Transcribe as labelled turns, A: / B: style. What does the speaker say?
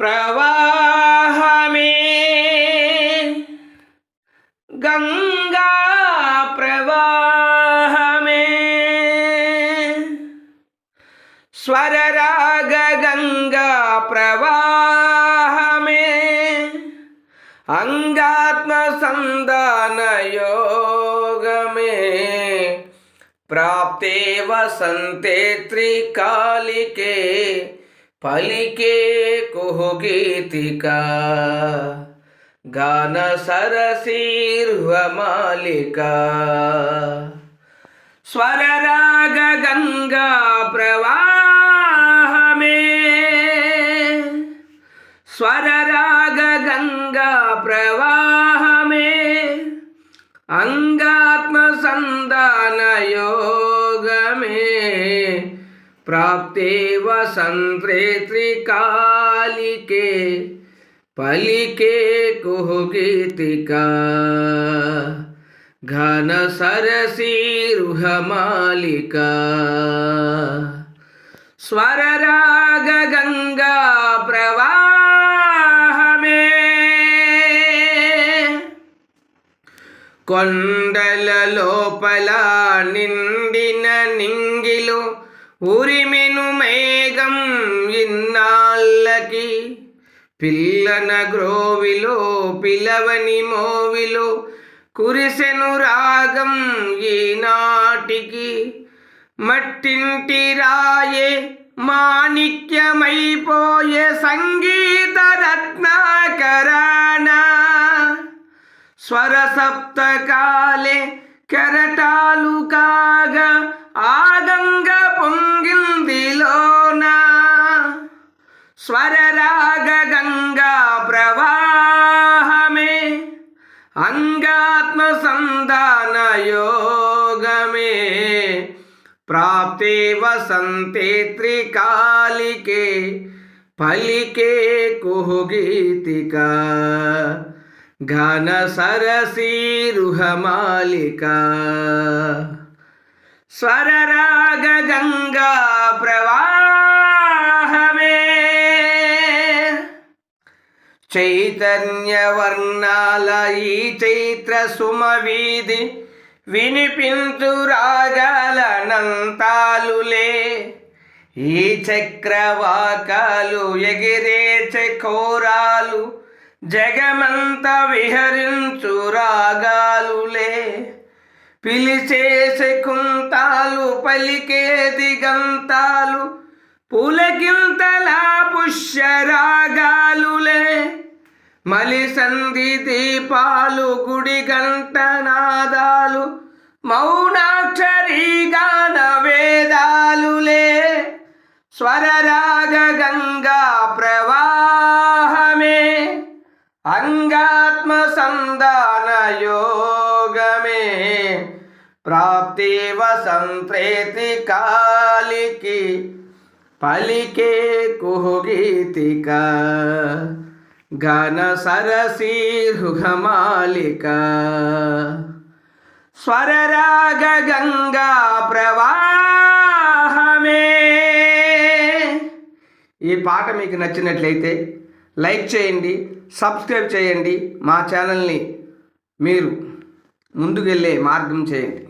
A: ప్రవాహమే గంగా ప్రవాహమే స్వరరాగ గంగా ప్రవాహమే అంగాత్మ సంధాన యోగమే ప్రాప్తే వసంతే త్రికాలికే పలికే కుహుగీతికా గాన సరసీర్వమాలికా స్వరరాగ గంగా ప్రవాహమే స్వరరాగ గంగా ప్రవాహమే అంగాత్మ సంధాన యోగమే ప్రాప్తే వసంతే త్రికాలికే పలికే కుహుగీతికా ఘన సరసీరుహమాలికా స్వరరాగ గంగా ప్రవాహమే కొండల లోపల నిండిన నింగిలో ఉరిమెను మేఘం ఇన్నాళ్ళకి పిల్లన గ్రోవిలో పిలవని మోవిలో కురిసెను రాగం ఈనాటికి మట్టింటి రాయే మాణిక్యమైపోయే సంగీత రత్నాకరాణ స్వర సప్తకాలే కెరటాలు కాగా ఆగంగ పొంగిందిలోనా స్వరరాగ గంగా ప్రవాహమే అంగాత్మ సంధాన యోగమే ప్రాప్తే వసంతే త్రికాలికే పలికే కుహుగీతికా ఘన సరసీరుహమాలికా స్వరరాగ గంగా ప్రవాహమే చైతన్య వర్ణాల ఈ చైత్ర సుమవీధి వినిపించు రాగాలనంతాలులే ఈ చక్రవాకాలు ఎగిరే చకోరాలు జగమంత విహరించు రాగాలులే పిలిచే శకుంతాలు పలికే దిగంతాలు పులకింతలా పుష్యరాగాలులే మలి సంధి దీపాలు గుడి గంట నాదాలు మౌనాక్షరీ గాన వేదాలులే స్వరరాగ గంగా ప్రవాహమే అంగాత్మ సంధాన యోగమే ప్రాప్తి వసంతే త్రికాలికి పలికే కుహుగీతికా ఘన సరసీరుహమాలికా స్వరరాగ గంగా ప్రవాహమే. ఈ పాట మీకు నచ్చినట్లయితే లైక్ చేయండి, సబ్స్క్రైబ్ చేయండి, మా ఛానల్ని మీరు ముందుకెళ్ళే మార్గం చేయండి.